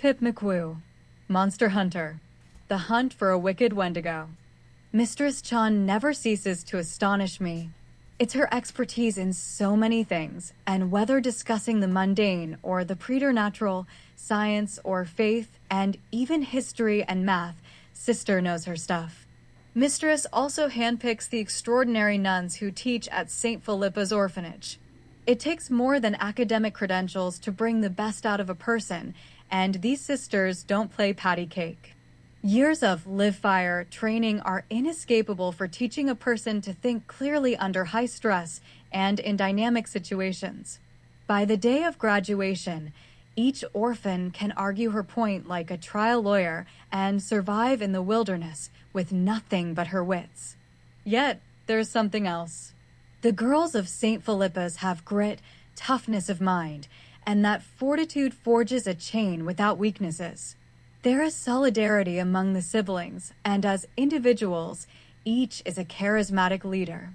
Pip McWu, Monster Hunter, the hunt for a wicked Wendigo. Mistress Chan never ceases to astonish me. It's her expertise in so many things, and whether discussing the mundane or the preternatural, science or faith, and even history and math, Sister knows her stuff. Mistress also handpicks the extraordinary nuns who teach at St. Philippa's orphanage. It takes more than academic credentials to bring the best out of a person, and these sisters don't play patty cake. Years of live fire training are inescapable for teaching a person to think clearly under high stress and in dynamic situations. By the day of graduation, each orphan can argue her point like a trial lawyer and survive in the wilderness with nothing but her wits. Yet, there's something else. The girls of St. Philippa's have grit, toughness of mind, and that fortitude forges a chain without weaknesses. There is solidarity among the siblings, and as individuals, each is a charismatic leader.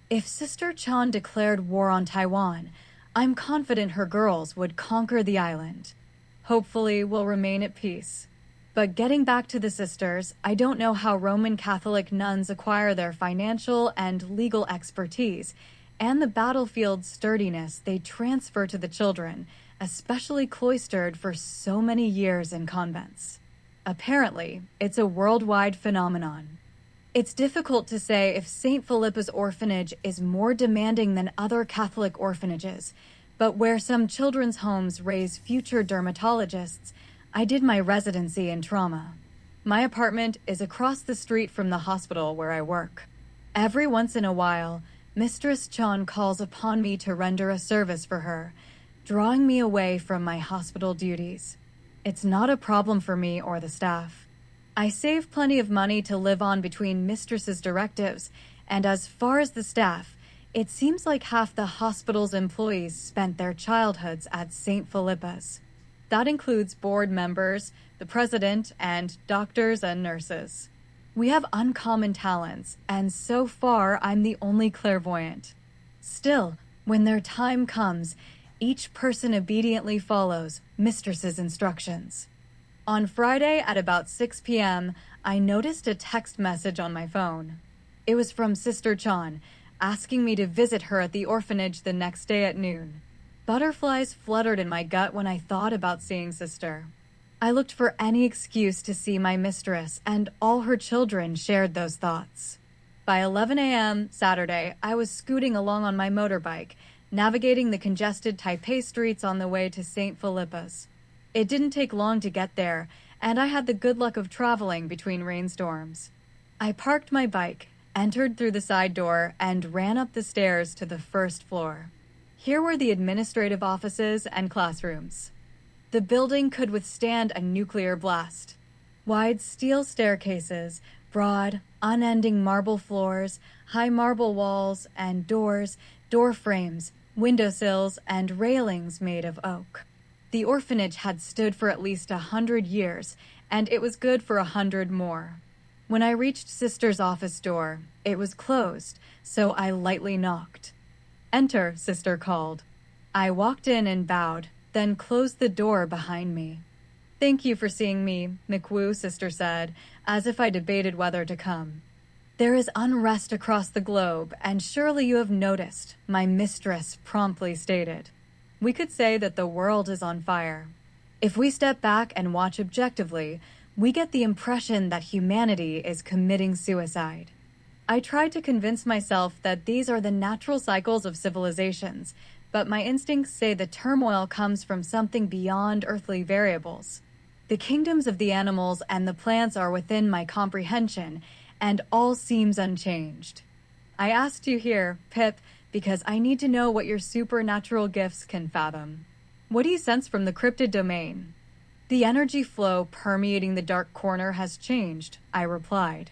If Sister Chan declared war on Taiwan, I'm confident her girls would conquer the island. Hopefully, we'll remain at peace. But getting back to the sisters, I don't know how Roman Catholic nuns acquire their financial and legal expertise, and the battlefield sturdiness they transfer to the children, especially cloistered for so many years in convents. Apparently, it's a worldwide phenomenon. It's difficult to say if St. Philippa's orphanage is more demanding than other Catholic orphanages, but where some children's homes raise future dermatologists, I did my residency in trauma. My apartment is across the street from the hospital where I work. Every once in a while, Mistress Chan calls upon me to render a service for her, drawing me away from my hospital duties. It's not a problem for me or the staff. I save plenty of money to live on between Mistress's directives, and as far as the staff, it seems like half the hospital's employees spent their childhoods at St. Philippa's. That includes board members, the president, and doctors and nurses. We have uncommon talents, and so far I'm the only clairvoyant. Still, when their time comes, each person obediently follows Mistress's instructions. On Friday at about 6 p.m., I noticed a text message on my phone. It was from Sister Chan, asking me to visit her at the orphanage the next day at noon. Butterflies fluttered in my gut when I thought about seeing Sister. I looked for any excuse to see my mistress, and all her children shared those thoughts. By 11 a.m. Saturday, I was scooting along on my motorbike, navigating the congested Taipei streets on the way to St. Philippa's. It didn't take long to get there, and I had the good luck of traveling between rainstorms. I parked my bike, entered through the side door, and ran up the stairs to the first floor. Here were the administrative offices and classrooms. The building could withstand a nuclear blast. Wide steel staircases, broad, unending marble floors, high marble walls and doors, door frames, windowsills, and railings made of oak. The orphanage had stood for at least 100 years, and it was good for 100 more. When I reached Sister's office door, it was closed, so I lightly knocked. "Enter," Sister called. I walked in and bowed, then closed the door behind me. "Thank you for seeing me," McWu, Sister said, as if I debated whether to come. "There is unrest across the globe, and surely you have noticed," my mistress promptly stated. "We could say that the world is on fire. If we step back and watch objectively, we get the impression that humanity is committing suicide." I tried to convince myself that these are the natural cycles of civilizations, but my instincts say the turmoil comes from something beyond earthly variables. The kingdoms of the animals and the plants are within my comprehension, and all seems unchanged. I asked you here, Pip, because I need to know what your supernatural gifts can fathom. What do you sense from the cryptid domain? "The energy flow permeating the dark corner has changed," I replied.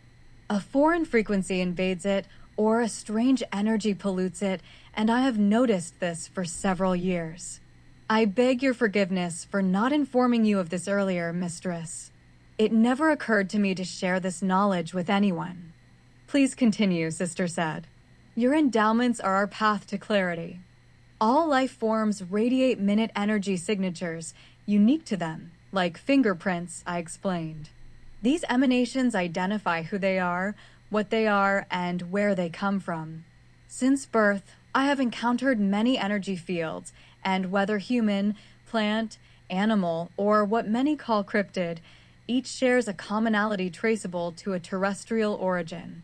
"A foreign frequency invades it, or a strange energy pollutes it, and I have noticed this for several years. I beg your forgiveness for not informing you of this earlier, Mistress. It never occurred to me to share this knowledge with anyone." "Please continue," Sister said. "Your endowments are our path to clarity. All life forms radiate minute energy signatures, unique to them, Like fingerprints, I explained. These emanations identify who they are, what they are, and where they come from. Since birth, I have encountered many energy fields, and whether human, plant, animal, or what many call cryptid, each shares a commonality traceable to a terrestrial origin.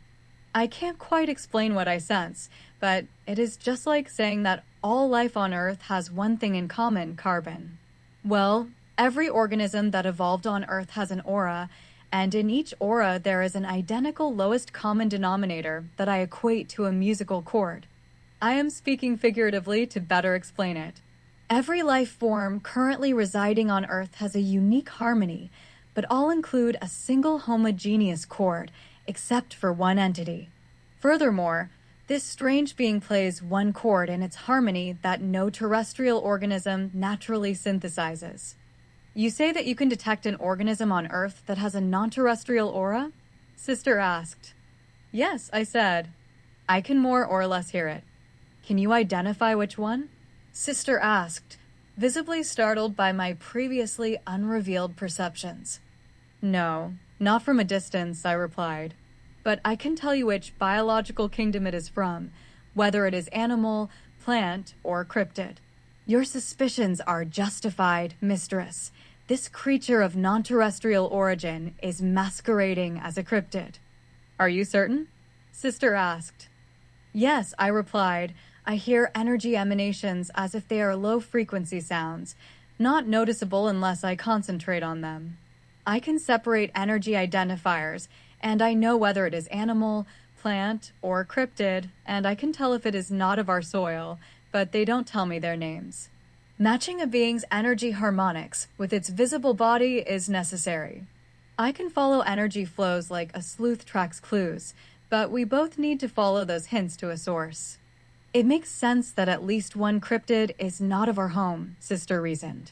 I can't quite explain what I sense, but it is just like saying that all life on Earth has one thing in common: carbon. Well, every organism that evolved on Earth has an aura, and in each aura there is an identical lowest common denominator that I equate to a musical chord. I am speaking figuratively to better explain it. Every life form currently residing on Earth has a unique harmony, but all include a single homogeneous chord, except for one entity. Furthermore, this strange being plays one chord in its harmony that no terrestrial organism naturally synthesizes. You say that you can detect an organism on Earth that has a non-terrestrial aura? Sister asked. Yes, I said. I can more or less hear it. Can you identify which one? Sister asked, visibly startled by my previously unrevealed perceptions. No, not from a distance, I replied. But I can tell you which biological kingdom it is from, whether it is animal, plant, or cryptid. Your suspicions are justified, mistress. This creature of non-terrestrial origin is masquerading as a cryptid. Are you certain? Sister asked. Yes, I replied. I hear energy emanations as if they are low-frequency sounds, not noticeable unless I concentrate on them. I can separate energy identifiers, and I know whether it is animal, plant, or cryptid, and I can tell if it is not of our soil, but they don't tell me their names. Matching a being's energy harmonics with its visible body is necessary. I can follow energy flows like a sleuth tracks clues, but we both need to follow those hints to a source. It makes sense that at least one cryptid is not of our home, Sister reasoned.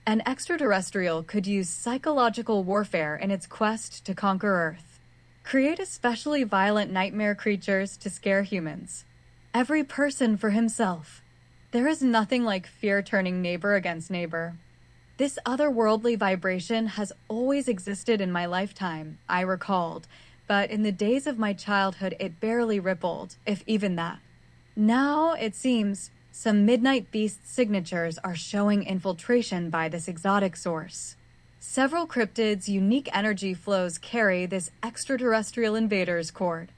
An extraterrestrial could use psychological warfare in its quest to conquer Earth. Create especially violent nightmare creatures to scare humans. Every person for himself. There is nothing like fear turning neighbor against neighbor. This otherworldly vibration has always existed in my lifetime, I recalled, but in the days of my childhood it barely rippled, if even that. Now, it seems, some midnight beast signatures are showing infiltration by this exotic source. Several cryptids' unique energy flows carry this extraterrestrial invader's chord.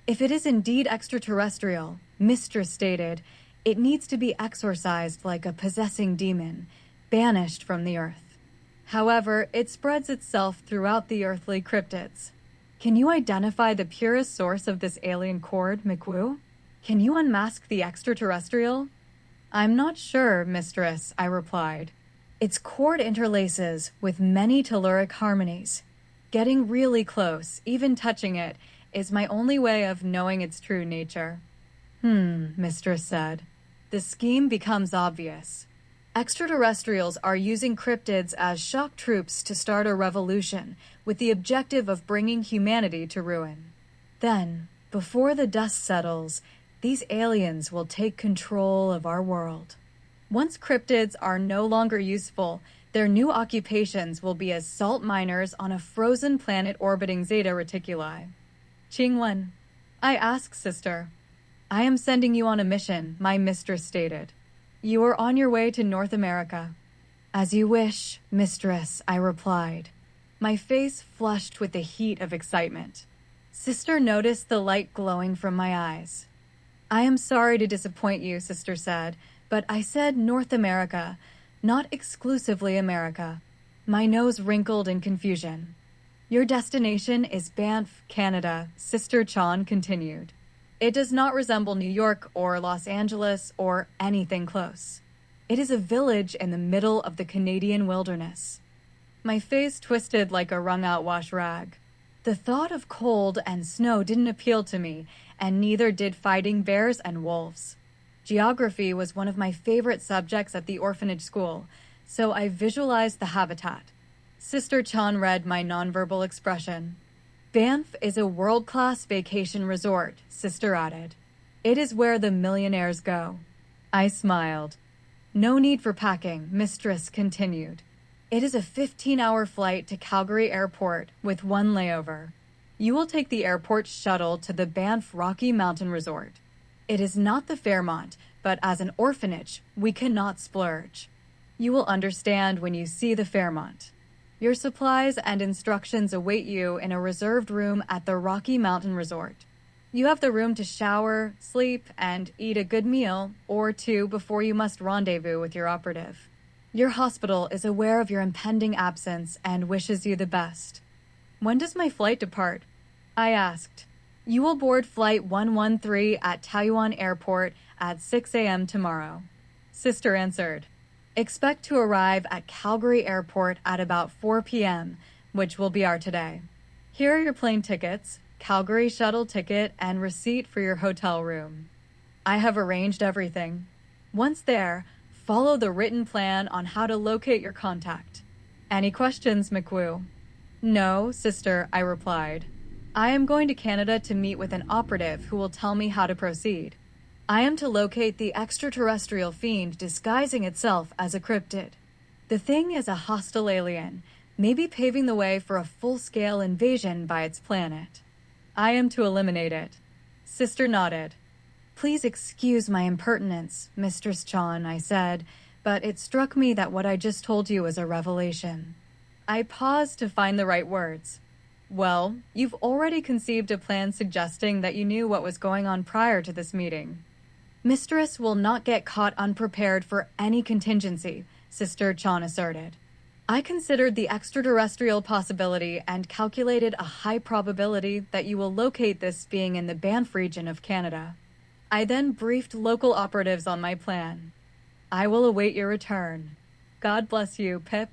If it is indeed extraterrestrial, Mistress stated, it needs to be exorcised like a possessing demon, banished from the Earth. However, it spreads itself throughout the earthly cryptids. Can you identify the purest source of this alien chord, McWu? Can you unmask the extraterrestrial? I'm not sure, mistress, I replied. Its chord interlaces with many telluric harmonies. Getting really close, even touching it, is my only way of knowing its true nature. Mistress said. The scheme becomes obvious. Extraterrestrials are using cryptids as shock troops to start a revolution with the objective of bringing humanity to ruin. Then, before the dust settles, these aliens will take control of our world. Once cryptids are no longer useful, their new occupations will be as salt miners on a frozen planet orbiting Zeta Reticuli. Qingwen, I ask, sister. I am sending you on a mission, my mistress stated. You are on your way to North America. As you wish, mistress, I replied. My face flushed with the heat of excitement. Sister noticed the light glowing from my eyes. I am sorry to disappoint you, Sister said, but I said North America, not exclusively America. My nose wrinkled in confusion. Your destination is Banff, Canada, Sister Chan continued. It does not resemble New York or Los Angeles or anything close. It is a village in the middle of the Canadian wilderness. My face twisted like a wrung-out wash rag. The thought of cold and snow didn't appeal to me, and neither did fighting bears and wolves. Geography was one of my favorite subjects at the orphanage school, so I visualized the habitat. Sister Chan read my nonverbal expression. Banff is a world-class vacation resort, Sister added. It is where the millionaires go. I smiled. No need for packing, Mistress continued. It is a 15-hour flight to Calgary Airport with one layover. You will take the airport shuttle to the Banff Rocky Mountain Resort. It is not the Fairmont, but as an orphanage, we cannot splurge. You will understand when you see the Fairmont. Your supplies and instructions await you in a reserved room at the Rocky Mountain Resort. You have the room to shower, sleep, and eat a good meal or two before you must rendezvous with your operative. Your hospital is aware of your impending absence and wishes you the best. When does my flight depart? I asked. You will board Flight 113 at Taoyuan Airport at 6 a.m. tomorrow. Sister answered. Expect to arrive at Calgary Airport at about 4 p.m., which will be our today. Here are your plane tickets, Calgary shuttle ticket, and receipt for your hotel room. I have arranged everything. Once there, follow the written plan on how to locate your contact. Any questions, McWu? No, sister, I replied. I am going to Canada to meet with an operative who will tell me how to proceed. I am to locate the extraterrestrial fiend disguising itself as a cryptid. The thing is a hostile alien, maybe paving the way for a full-scale invasion by its planet. I am to eliminate it. Sister nodded. Please excuse my impertinence, Mistress Chan, I said, but it struck me that what I just told you was a revelation. I paused to find the right words. Well, you've already conceived a plan suggesting that you knew what was going on prior to this meeting. Mistress will not get caught unprepared for any contingency, Sister Chan asserted. I considered the extraterrestrial possibility and calculated a high probability that you will locate this being in the Banff region of Canada. I then briefed local operatives on my plan. I will await your return. God bless you, Pip.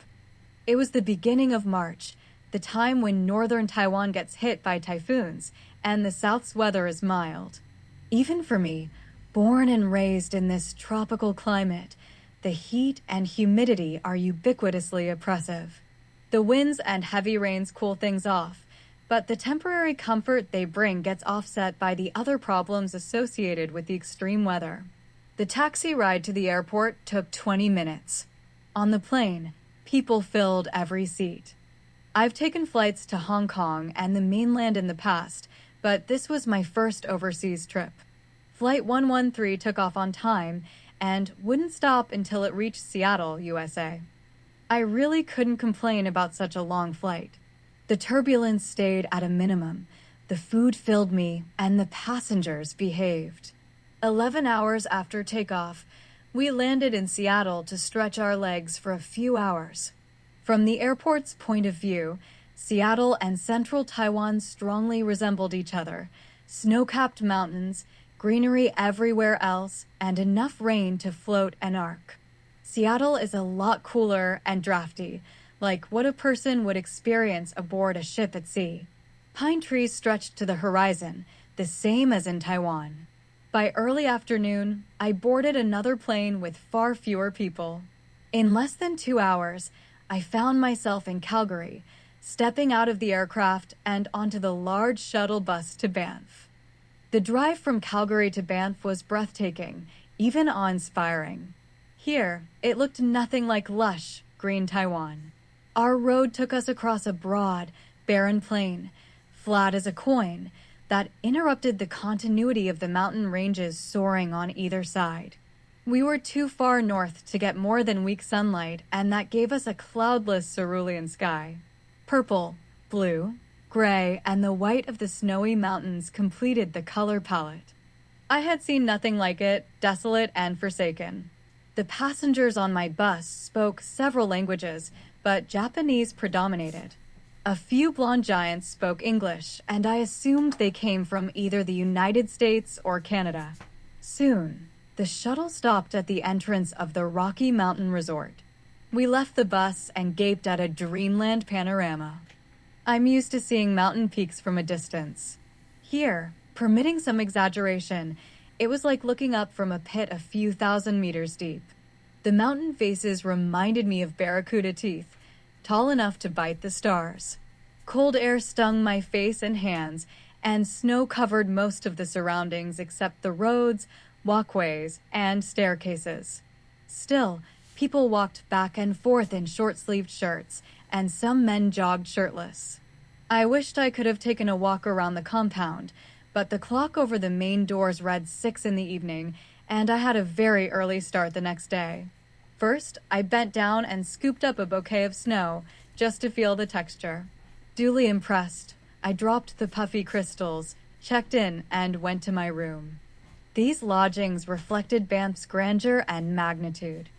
It was the beginning of March, the time when northern Taiwan gets hit by typhoons, and the south's weather is mild. Even for me, born and raised in this tropical climate, the heat and humidity are ubiquitously oppressive. The winds and heavy rains cool things off, but the temporary comfort they bring gets offset by the other problems associated with the extreme weather. The taxi ride to the airport took 20 minutes. On the plane, people filled every seat. I've taken flights to Hong Kong and the mainland in the past, but this was my first overseas trip. Flight 113 took off on time and wouldn't stop until it reached Seattle, USA. I really couldn't complain about such a long flight. The turbulence stayed at a minimum, the food filled me, and the passengers behaved. 11 hours after takeoff, we landed in Seattle to stretch our legs for a few hours. From the airport's point of view, Seattle and central Taiwan strongly resembled each other. Snow-capped mountains, greenery everywhere else, and enough rain to float an ark. Seattle is a lot cooler and drafty, like what a person would experience aboard a ship at sea. Pine trees stretched to the horizon, the same as in Taiwan. By early afternoon, I boarded another plane with far fewer people. In less than 2 hours, I found myself in Calgary, stepping out of the aircraft and onto the large shuttle bus to Banff. The drive from Calgary to Banff was breathtaking, even awe-inspiring. Here, it looked nothing like lush, green Taiwan. Our road took us across a broad, barren plain, flat as a coin, that interrupted the continuity of the mountain ranges soaring on either side. We were too far north to get more than weak sunlight, and that gave us a cloudless cerulean sky. Purple, blue, gray, and the white of the snowy mountains completed the color palette. I had seen nothing like it, desolate and forsaken. The passengers on my bus spoke several languages, but Japanese predominated. A few blonde giants spoke English, and I assumed they came from either the United States or Canada. Soon, the shuttle stopped at the entrance of the Rocky Mountain Resort. We left the bus and gaped at a dreamland panorama. I'm used to seeing mountain peaks from a distance. Here, permitting some exaggeration, it was like looking up from a pit a few thousand meters deep. The mountain faces reminded me of barracuda teeth, tall enough to bite the stars. Cold air stung my face and hands, and snow covered most of the surroundings except the roads, walkways, and staircases. Still, People walked back and forth in short-sleeved shirts, and some men jogged shirtless. I wished I could have taken a walk around the compound, but the clock over the main doors read 6 in the evening, and I had a very early start the next day. First, I bent down and scooped up a bouquet of snow, just to feel the texture. Duly impressed, I dropped the puffy crystals, checked in, and went to my room. These lodgings reflected Banff's grandeur and magnitude.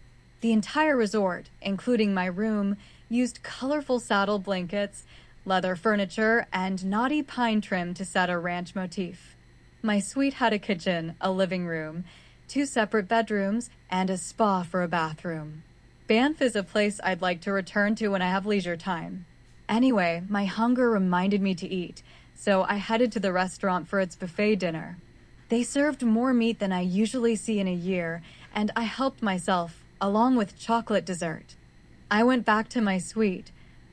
The entire resort, including my room, used colorful saddle blankets, leather furniture, and knotty pine trim to set a ranch motif. My suite had a kitchen, a living room, 2 separate bedrooms, and a spa for a bathroom. Banff is a place I'd like to return to when I have leisure time. Anyway, my hunger reminded me to eat, so I headed to the restaurant for its buffet dinner. They served more meat than I usually see in a year, and I helped myself, along with chocolate dessert. I went back to my suite,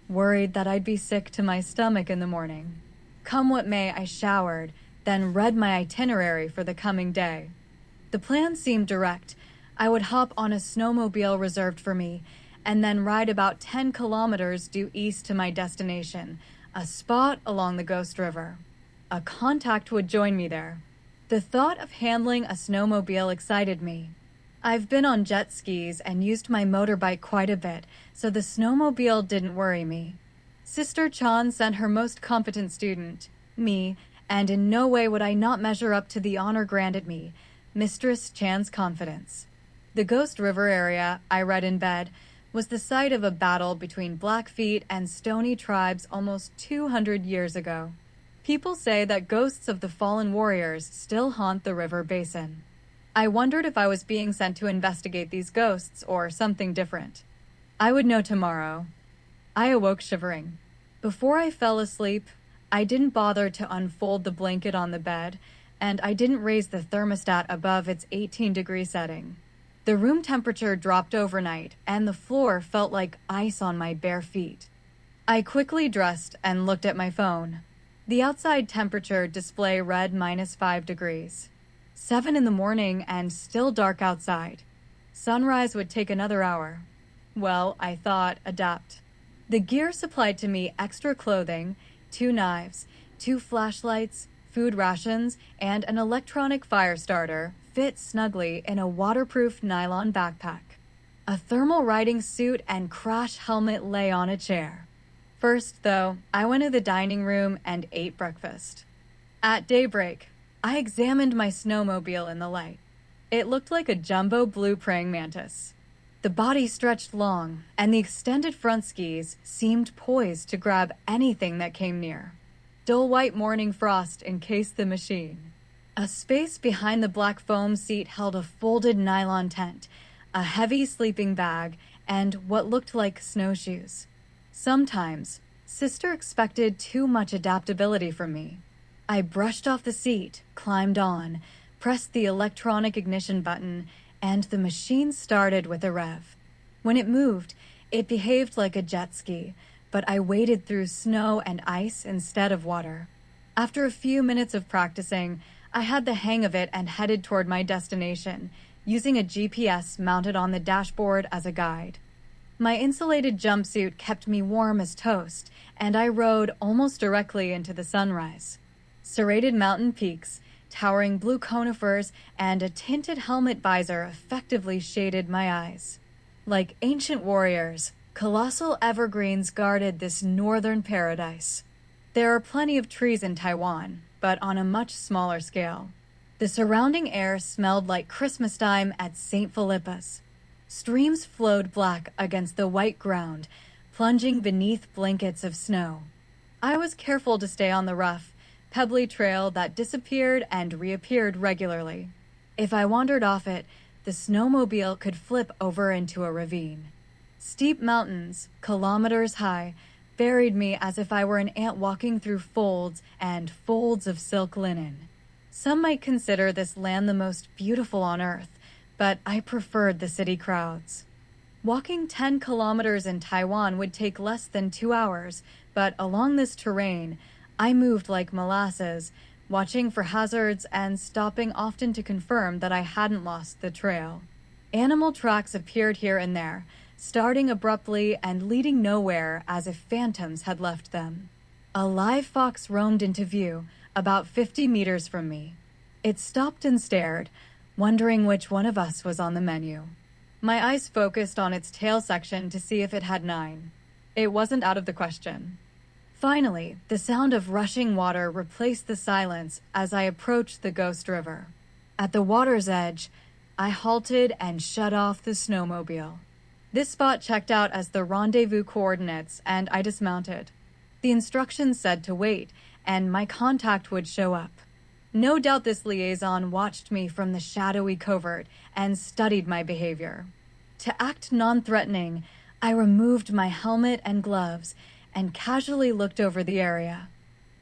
worried that I'd be sick to my stomach in the morning. Come what may, I showered, then read my itinerary for the coming day. The plan seemed direct. I would hop on a snowmobile reserved for me, and then ride about 10 kilometers due east to my destination, a spot along the Ghost River. A contact would join me there. The thought of handling a snowmobile excited me. I've been on jet skis and used my motorbike quite a bit, so the snowmobile didn't worry me. Sister Chan sent her most competent student, me, and in no way would I not measure up to the honor granted me, Mistress Chan's confidence. The Ghost River area, I read in bed, was the site of a battle between Blackfeet and Stony tribes almost 200 years ago. People say that ghosts of the fallen warriors still haunt the river basin. I wondered if I was being sent to investigate these ghosts or something different. I would know tomorrow. I awoke shivering. Before I fell asleep, I didn't bother to unfold the blanket on the bed, and I didn't raise the thermostat above its 18-degree setting. The room temperature dropped overnight, and the floor felt like ice on my bare feet. I quickly dressed and looked at my phone. The outside temperature display read -5 degrees. 7 in the morning and still dark outside. Sunrise would take another hour. Well, I thought, adapt. The gear supplied to me extra clothing, 2 knives, 2 flashlights, food rations, and an electronic fire starter fit snugly in a waterproof nylon backpack. A thermal riding suit and crash helmet lay on a chair. First, though, I went to the dining room and ate breakfast. At daybreak, I examined my snowmobile in the light. It looked like a jumbo blue praying mantis. The body stretched long, and the extended front skis seemed poised to grab anything that came near. Dull white morning frost encased the machine. A space behind the black foam seat held a folded nylon tent, a heavy sleeping bag, and what looked like snowshoes. Sometimes, Sister expected too much adaptability from me. I brushed off the seat, climbed on, pressed the electronic ignition button, and the machine started with a rev. When it moved, it behaved like a jet ski, but I waded through snow and ice instead of water. After a few minutes of practicing, I had the hang of it and headed toward my destination, using a GPS mounted on the dashboard as a guide. My insulated jumpsuit kept me warm as toast, and I rode almost directly into the sunrise. Serrated mountain peaks, towering blue conifers, and a tinted helmet visor effectively shaded my eyes. Like ancient warriors, colossal evergreens guarded this northern paradise. There are plenty of trees in Taiwan, but on a much smaller scale. The surrounding air smelled like Christmas time at St. Philippa's. Streams flowed black against the white ground, plunging beneath blankets of snow. I was careful to stay on the rough, pebbly trail that disappeared and reappeared regularly. If I wandered off it, the snowmobile could flip over into a ravine. Steep mountains, kilometers high, buried me as if I were an ant walking through folds and folds of silk linen. Some might consider this land the most beautiful on earth, but I preferred the city crowds. Walking 10 kilometers in Taiwan would take less than 2 hours, but along this terrain, I moved like molasses, watching for hazards and stopping often to confirm that I hadn't lost the trail. Animal tracks appeared here and there, starting abruptly and leading nowhere as if phantoms had left them. A live fox roamed into view about 50 meters from me. It stopped and stared, wondering which one of us was on the menu. My eyes focused on its tail section to see if it had 9. It wasn't out of the question. Finally, the sound of rushing water replaced the silence as I approached the ghost river. At the water's edge, I halted and shut off the snowmobile. This spot checked out as the rendezvous coordinates, and I dismounted. The instructions said to wait, and my contact would show up. No doubt this liaison watched me from the shadowy covert and studied my behavior. To act non-threatening, I removed my helmet and gloves and casually looked over the area.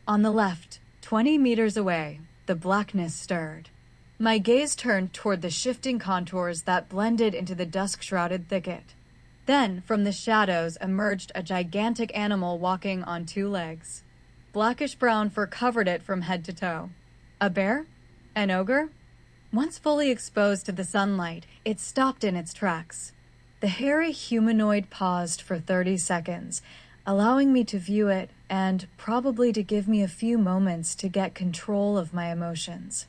On the left, 20 meters away, the blackness stirred. My gaze turned toward the shifting contours that blended into the dusk-shrouded thicket. Then, from the shadows, emerged a gigantic animal walking on 2 legs. Blackish-brown fur covered it from head to toe. A bear? An ogre? Once fully exposed to the sunlight, it stopped in its tracks. The hairy humanoid paused for 30 seconds, allowing me to view it and probably to give me a few moments to get control of my emotions.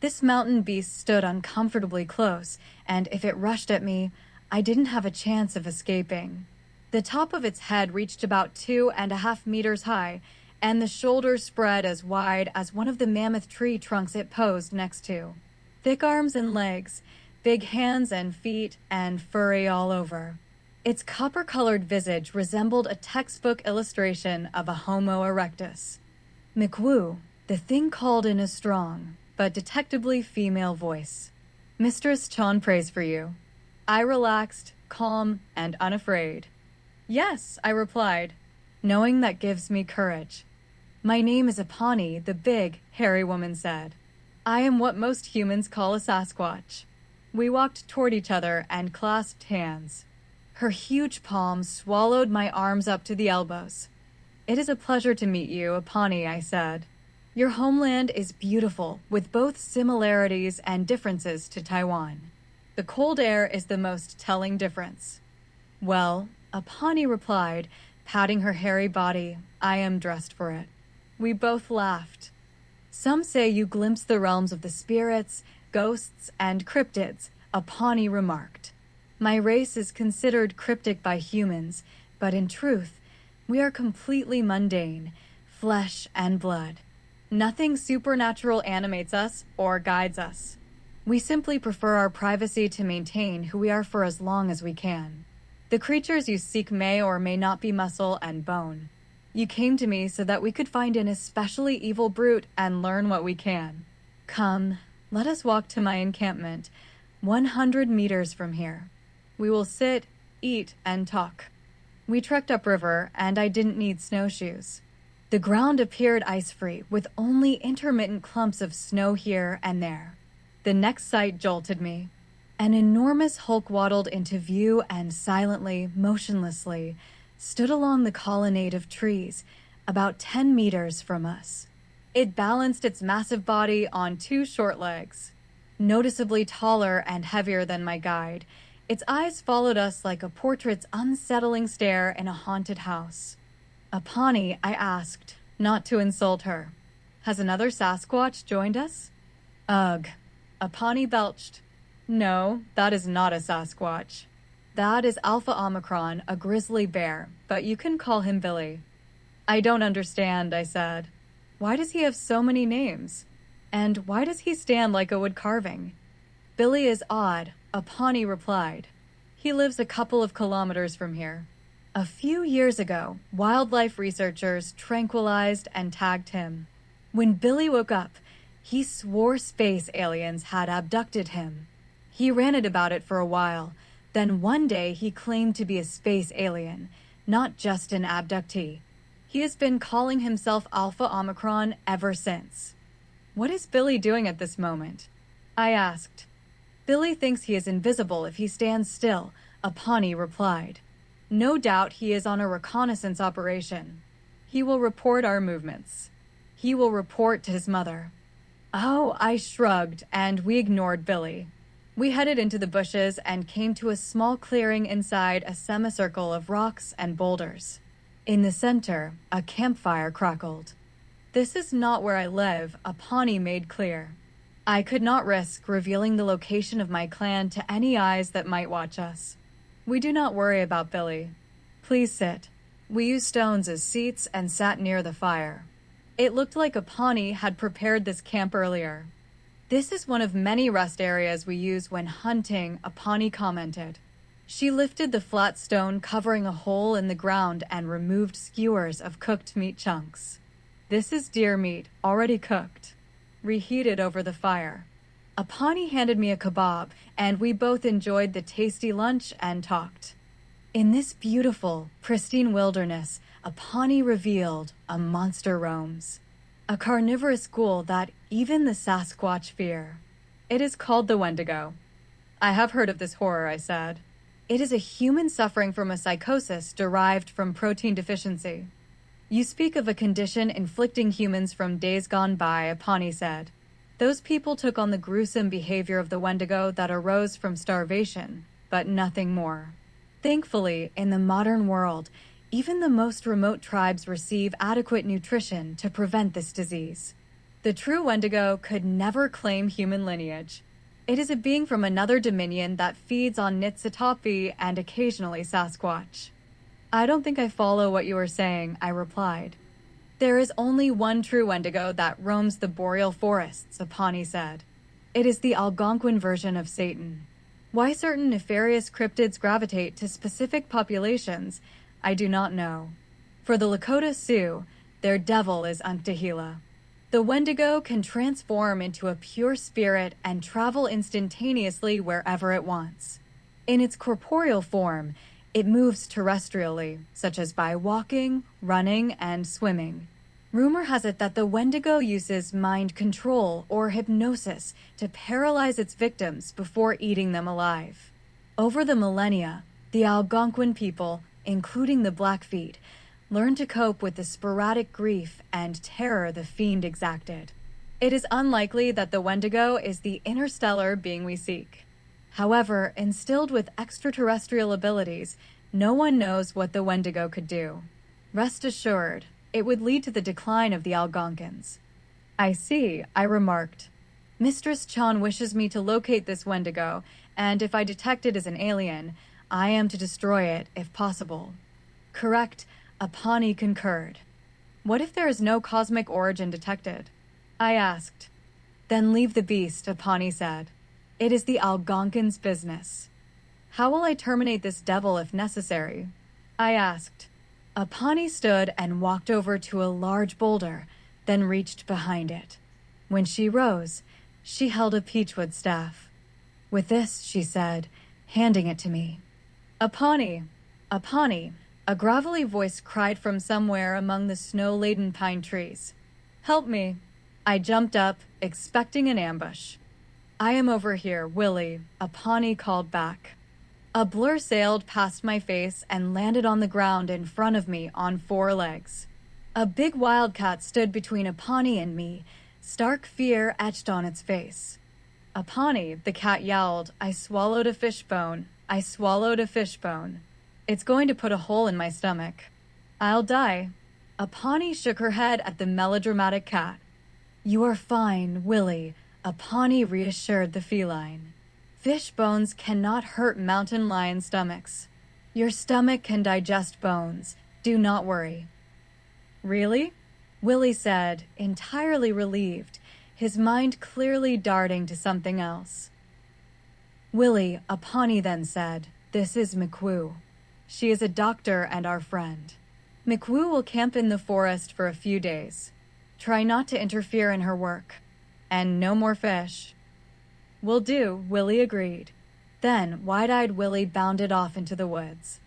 This mountain beast stood uncomfortably close, and if it rushed at me, I didn't have a chance of escaping. The top of its head reached about 2.5 meters high, and the shoulders spread as wide as one of the mammoth tree trunks it posed next to. Thick arms and legs, big hands and feet, and furry all over. Its copper-colored visage resembled a textbook illustration of a Homo erectus. McWu, the thing called in a strong, but detectably female voice. Mistress Chan prays for you. I relaxed, calm, and unafraid. Yes, I replied, knowing that gives me courage. My name is Apani, the big, hairy woman said. I am what most humans call a Sasquatch. We walked toward each other and clasped hands. Her huge palms swallowed my arms up to the elbows. It is a pleasure to meet you, Apani, I said. Your homeland is beautiful, with both similarities and differences to Taiwan. The cold air is the most telling difference. Well, Apani replied, patting her hairy body, I am dressed for it. We both laughed. Some say you glimpse the realms of the spirits, ghosts, and cryptids, Apani remarked. My race is considered cryptic by humans, but in truth, we are completely mundane, flesh and blood. Nothing supernatural animates us or guides us. We simply prefer our privacy to maintain who we are for as long as we can. The creatures you seek may or may not be muscle and bone. You came to me so that we could find an especially evil brute and learn what we can. Come, let us walk to my encampment, 100 meters from here. We will sit, eat, and talk. We trekked upriver, and I didn't need snowshoes. The ground appeared ice-free, with only intermittent clumps of snow here and there. The next sight jolted me. An enormous hulk waddled into view and silently, motionlessly, stood along the colonnade of trees, about 10 meters from us. It balanced its massive body on 2 short legs. Noticeably taller and heavier than my guide, its eyes followed us like a portrait's unsettling stare in a haunted house. Apani, I asked, not to insult her. Has another Sasquatch joined us? Ugh. Apani belched. No, that is not a Sasquatch. That is Alpha Omicron, a grizzly bear, but you can call him Billy. I don't understand, I said. Why does he have so many names? And why does he stand like a wood carving? Billy is odd, Apani replied. He lives a couple of kilometers from here. A few years ago, wildlife researchers tranquilized and tagged him. When Billy woke up, he swore space aliens had abducted him. He ranted about it for a while. Then one day he claimed to be a space alien, not just an abductee. He has been calling himself Alpha Omicron ever since. What is Billy doing at this moment? I asked. Billy thinks he is invisible if he stands still, Apani replied. No doubt he is on a reconnaissance operation. He will report our movements. He will report to his mother. Oh, I shrugged, and we ignored Billy. We headed into the bushes and came to a small clearing inside a semicircle of rocks and boulders. In the center, a campfire crackled. "This is not where I live," a Pawnee made clear. I could not risk revealing the location of my clan to any eyes that might watch us. "We do not worry about Billy. Please sit." We used stones as seats and sat near the fire. It looked like a Pawnee had prepared this camp earlier. "This is one of many rest areas we use when hunting," a Pawnee commented. She lifted the flat stone covering a hole in the ground and removed skewers of cooked meat chunks. "This is deer meat, already cooked, reheated over the fire." A Pawnee handed me a kebab, and we both enjoyed the tasty lunch and talked. In this beautiful, pristine wilderness, a Pawnee revealed a monster roams. A carnivorous ghoul that even the Sasquatch fear. It is called the Wendigo. "I have heard of this horror," I said. "It is a human suffering from a psychosis derived from protein deficiency." "You speak of a condition inflicting humans from days gone by," a Pawnee said. "Those people took on the gruesome behavior of the Wendigo that arose from starvation, but nothing more. Thankfully, in the modern world, even the most remote tribes receive adequate nutrition to prevent this disease. The true Wendigo could never claim human lineage. It is a being from another dominion that feeds on Nitsitapi and occasionally Sasquatch." "I don't think I follow what you are saying," I replied. "There is only one true Wendigo that roams the boreal forests," a Pawnee said. "It is the Algonquin version of Satan. Why certain nefarious cryptids gravitate to specific populations, I do not know. For the Lakota Sioux, their devil is Untahila. The Wendigo can transform into a pure spirit and travel instantaneously wherever it wants. In its corporeal form, it moves terrestrially, such as by walking, running, and swimming. Rumor has it that the Wendigo uses mind control or hypnosis to paralyze its victims before eating them alive. Over the millennia, the Algonquin people, including the Blackfeet, learned to cope with the sporadic grief and terror the fiend exacted. It is unlikely that the Wendigo is the interstellar being we seek. However, instilled with extraterrestrial abilities, no one knows what the Wendigo could do. Rest assured, it would lead to the decline of the Algonquins." "I see," I remarked. "Mistress Chan wishes me to locate this Wendigo, and if I detect it as an alien, I am to destroy it if possible." "Correct," a Pawnee concurred. "What if there is no cosmic origin detected?" I asked. "Then leave the beast," a Pawnee said. "It is the Algonquins' business." "How will I terminate this devil if necessary?" I asked. A Pawnee stood and walked over to a large boulder, then reached behind it. When she rose, she held a peachwood staff. "With this," she said, handing it to me. "A Pawnee! A Pawnee!" A gravelly voice cried from somewhere among the snow-laden pine trees. "Help me!" I jumped up, expecting an ambush. "I am over here, Willie," a Pawnee called back. A blur sailed past my face and landed on the ground in front of me on 4 legs. A big wildcat stood between a Pawnee and me, stark fear etched on its face. "A Pawnee," the cat yelled. "I swallowed a fishbone. I swallowed a fishbone. It's going to put a hole in my stomach. I'll die." A Pawnee shook her head at the melodramatic cat. "You are fine, Willie," a Pawnee reassured the feline. "Fish bones cannot hurt mountain lion stomachs. Your stomach can digest bones. Do not worry." "Really?" Willie said, entirely relieved, his mind clearly darting to something else. "Willie," a Pawnee then said, "this is McWu. She is a doctor and our friend. McWu will camp in the forest for a few days. Try not to interfere in her work. And no more fish." "Will do," Willie agreed. Then wide-eyed Willie bounded off into the woods.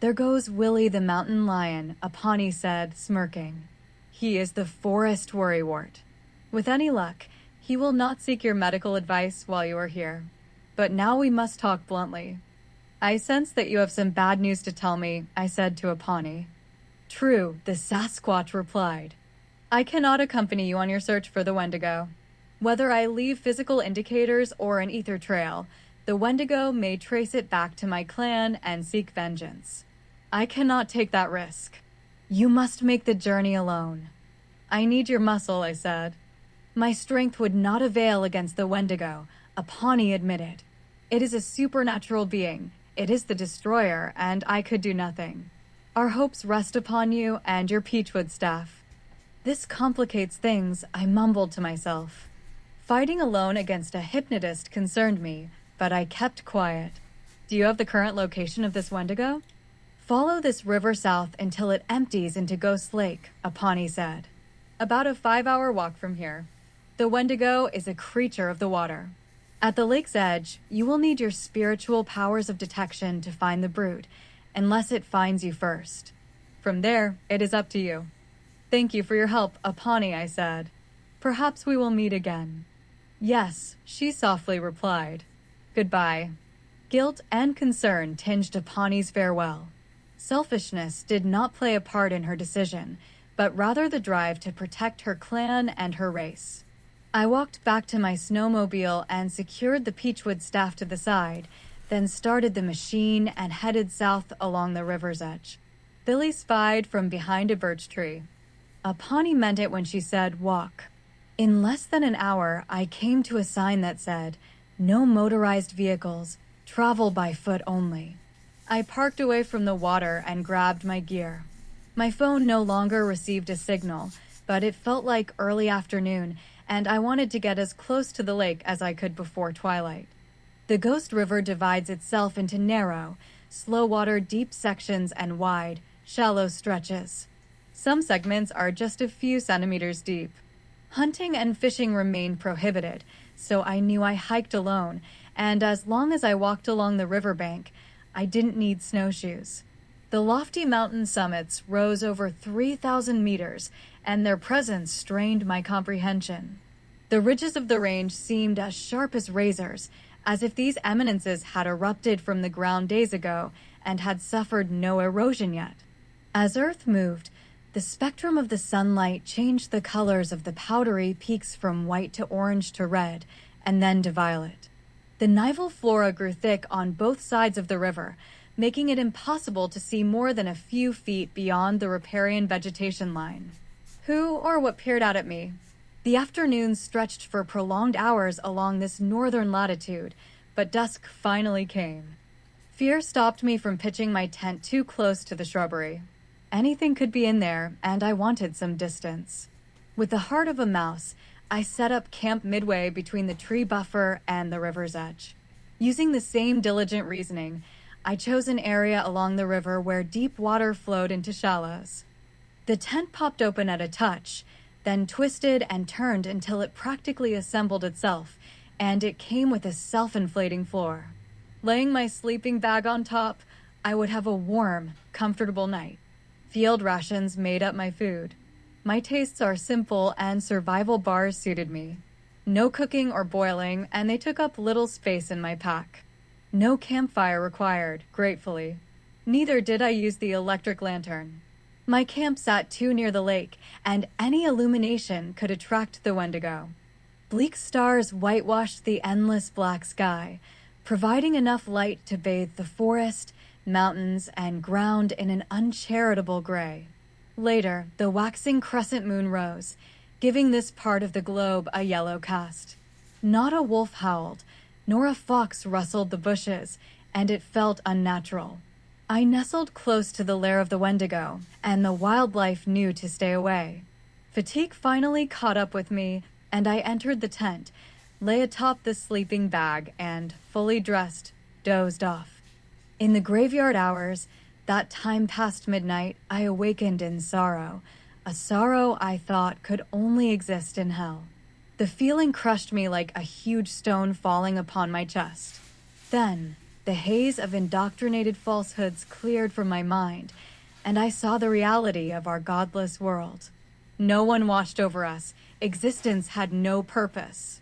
"There goes Willie the mountain lion," a Pawnee said, smirking. "He is the forest worrywart. With any luck, he will not seek your medical advice while you are here. But now we must talk bluntly." "I sense that you have some bad news to tell me," I said to a Pawnee. "True," the Sasquatch replied. "I cannot accompany you on your search for the Wendigo. Whether I leave physical indicators or an ether trail, the Wendigo may trace it back to my clan and seek vengeance. I cannot take that risk. You must make the journey alone. I need your muscle, I said. My strength would not avail against the Wendigo, a Pawnee admitted. It is a supernatural being. It is the destroyer, and I could do nothing. Our hopes rest upon you and your peachwood staff. This complicates things, I mumbled to myself. Fighting alone against a hypnotist concerned me, but I kept quiet. Do you have the current location of this Wendigo? Follow this river south until it empties into Ghost Lake, a Pawnee said. About a 5-hour walk from here. The Wendigo is a creature of the water. At the lake's edge, you will need your spiritual powers of detection to find the brood, unless it finds you first. From there, it is up to you. Thank you for your help, a Pawnee, I said. Perhaps we will meet again. Yes, she softly replied. Goodbye. Guilt and concern tinged a Pawnee's farewell. Selfishness did not play a part in her decision, but rather the drive to protect her clan and her race. I walked back to my snowmobile and secured the peachwood staff to the side, then started the machine and headed south along the river's edge. Billy spied from behind a birch tree. A Pawnee meant it when she said, walk. In less than an hour, I came to a sign that said, no motorized vehicles, travel by foot only. I parked away from the water and grabbed my gear. My phone no longer received a signal, but it felt like early afternoon, and I wanted to get as close to the lake as I could before twilight. The Ghost River divides itself into narrow, slow-water deep sections and wide, shallow stretches. Some segments are just a few centimeters deep. Hunting and fishing remained prohibited, so I knew I hiked alone, and as long as I walked along the riverbank, I didn't need snowshoes. The lofty mountain summits rose over 3,000 meters, and their presence strained my comprehension. The ridges of the range seemed as sharp as razors, as if these eminences had erupted from the ground days ago and had suffered no erosion yet. As Earth moved, the spectrum of the sunlight changed the colors of the powdery peaks from white to orange to red, and then to violet. The nival flora grew thick on both sides of the river, making it impossible to see more than a few feet beyond the riparian vegetation line. Who or what peered out at me? The afternoon stretched for prolonged hours along this northern latitude, but dusk finally came. Fear stopped me from pitching my tent too close to the shrubbery. Anything could be in there, and I wanted some distance. With the heart of a mouse, I set up camp midway between the tree buffer and the river's edge. Using the same diligent reasoning, I chose an area along the river where deep water flowed into shallows. The tent popped open at a touch, then twisted and turned until it practically assembled itself, and it came with a self-inflating floor. Laying my sleeping bag on top, I would have a warm, comfortable night. Field rations made up my food. My tastes are simple, and survival bars suited me. No cooking or boiling, and they took up little space in my pack. No campfire required, gratefully. Neither did I use the electric lantern. My camp sat too near the lake, and any illumination could attract the Wendigo. Bleak stars whitewashed the endless black sky, providing enough light to bathe the forest, mountains, and ground in an uncharitable gray. Later, the waxing crescent moon rose, giving this part of the globe a yellow cast. Not a wolf howled, nor a fox rustled the bushes, and it felt unnatural. I nestled close to the lair of the Wendigo, and the wildlife knew to stay away. Fatigue finally caught up with me, and I entered the tent, lay atop the sleeping bag, and, fully dressed, dozed off. In the graveyard hours, that time past midnight, I awakened in sorrow, a sorrow I thought could only exist in hell. The feeling crushed me like a huge stone falling upon my chest. Then, the haze of indoctrinated falsehoods cleared from my mind, and I saw the reality of our godless world. No one watched over us. Existence had no purpose.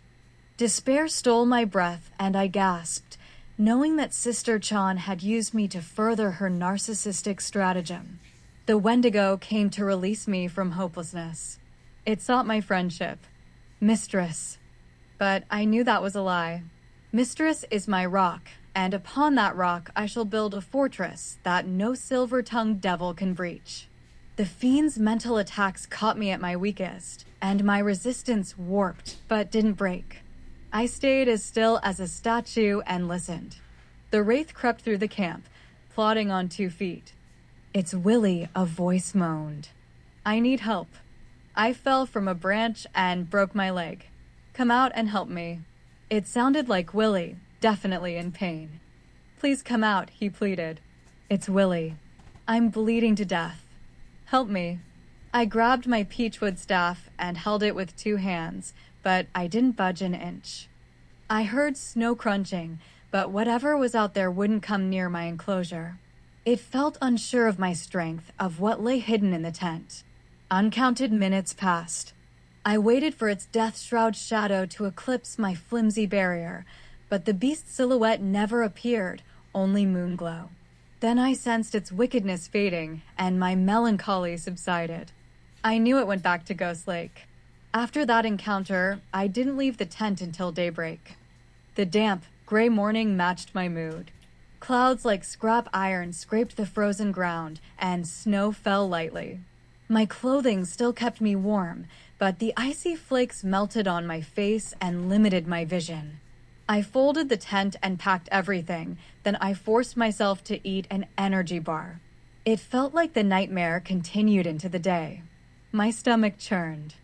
Despair stole my breath, and I gasped, knowing that Sister Chan had used me to further her narcissistic stratagem. The Wendigo came to release me from hopelessness. It sought my friendship. Mistress, But I knew that was a lie. Mistress is my rock, and upon that rock I shall build a fortress that no silver-tongued devil can breach. The fiend's mental attacks caught me at my weakest, and my resistance warped but didn't break. I stayed as still as a statue and listened. The wraith crept through the camp, plodding on 2 feet. "It's Willie," a voice moaned. "I need help." I fell from a branch and broke my leg. "Come out and help me." It sounded like Willie, definitely in pain. "Please come out," he pleaded. "It's Willie. I'm bleeding to death. Help me." I grabbed my peachwood staff and held it with 2 hands, but I didn't budge an inch. I heard snow crunching, but whatever was out there wouldn't come near my enclosure. It felt unsure of my strength, of what lay hidden in the tent. Uncounted minutes passed. I waited for its death-shroud shadow to eclipse my flimsy barrier, but the beast's silhouette never appeared, only moonglow. Then I sensed its wickedness fading, and my melancholy subsided. I knew it went back to Ghost Lake. After that encounter, I didn't leave the tent until daybreak. The damp, gray morning matched my mood. Clouds like scrap iron scraped the frozen ground, and snow fell lightly. My clothing still kept me warm, but the icy flakes melted on my face and limited my vision. I folded the tent and packed everything, then I forced myself to eat an energy bar. It felt like the nightmare continued into the day. My stomach churned.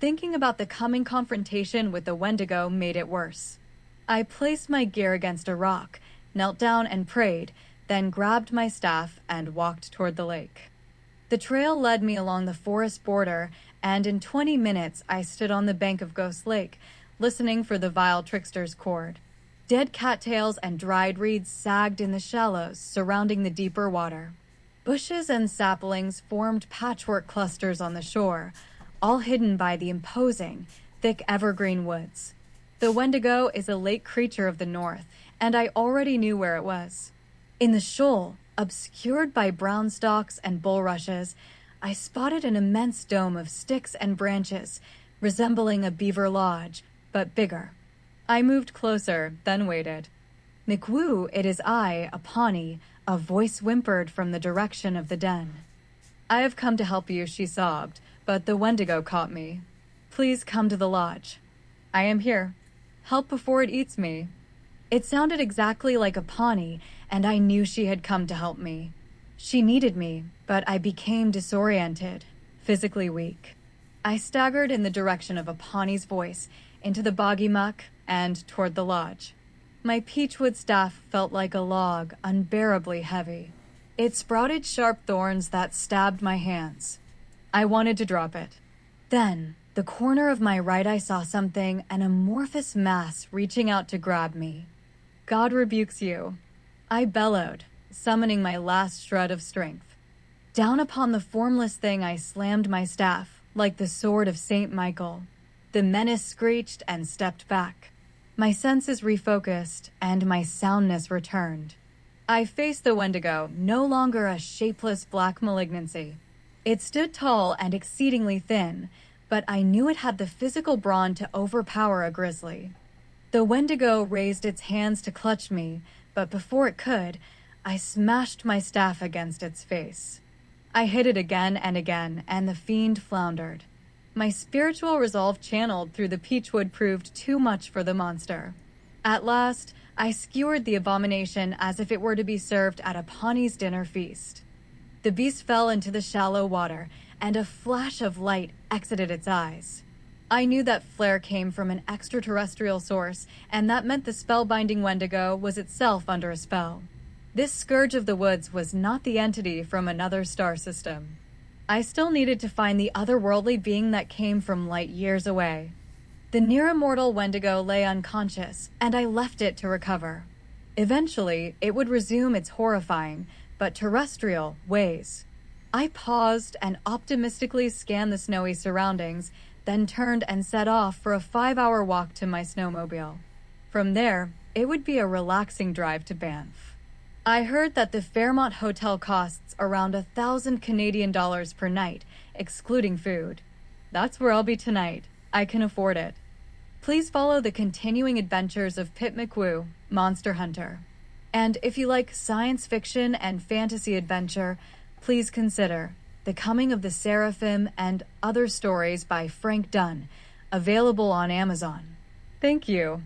Thinking about the coming confrontation with the Wendigo made it worse. I placed my gear against a rock, knelt down and prayed, then grabbed my staff and walked toward the lake. The trail led me along the forest border, and in 20 minutes I stood on the bank of Ghost Lake, listening for the vile trickster's chord. Dead cattails and dried reeds sagged in the shallows surrounding the deeper water. Bushes and saplings formed patchwork clusters on the shore, all hidden by the imposing, thick evergreen woods. The Wendigo is a lake creature of the north, and I already knew where it was. In the shoal, obscured by brown stalks and bulrushes, I spotted an immense dome of sticks and branches, resembling a beaver lodge, but bigger. I moved closer, then waited. "McWu, it is I, a Pawnee," a voice whimpered from the direction of the den. "I have come to help you," she sobbed, "but the Wendigo caught me. Please come to the lodge." "I am here. Help before it eats me." It sounded exactly like a Pawnee, and I knew she had come to help me. She needed me, but I became disoriented, physically weak. I staggered in the direction of a Pawnee's voice, into the boggy muck, and toward the lodge. My peachwood staff felt like a log, unbearably heavy. It sprouted sharp thorns that stabbed my hands. I wanted to drop it. Then, the corner of my right eye saw something, an amorphous mass reaching out to grab me. "God rebukes you." I bellowed, summoning my last shred of strength. Down upon the formless thing I slammed my staff, like the sword of Saint Michael. The menace screeched and stepped back. My senses refocused, and my soundness returned. I faced the Wendigo, no longer a shapeless black malignancy. It stood tall and exceedingly thin, but I knew it had the physical brawn to overpower a grizzly. The Wendigo raised its hands to clutch me, but before it could, I smashed my staff against its face. I hit it again and again, and the fiend floundered. My spiritual resolve channeled through the peachwood proved too much for the monster. At last, I skewered the abomination as if it were to be served at a Pawnee's dinner feast. The beast fell into the shallow water, and a flash of light exited its eyes. I knew that flare came from an extraterrestrial source, and that meant the spellbinding Wendigo was itself under a spell. This scourge of the woods was not the entity from another star system. I still needed to find the otherworldly being that came from light years away. The near-immortal Wendigo lay unconscious, and I left it to recover. Eventually, it would resume its horrifying, but terrestrial, ways. I paused and optimistically scanned the snowy surroundings, then turned and set off for a 5-hour walk to my snowmobile. From there, it would be a relaxing drive to Banff. I heard that the Fairmont Hotel costs around 1,000 Canadian dollars per night, excluding food. That's where I'll be tonight. I can afford it. Please follow the continuing adventures of Pip McWu, Monster Hunter. And if you like science fiction and fantasy adventure, please consider The Coming of the Seraphim and Other Stories by Frank Dunn, available on Amazon. Thank you.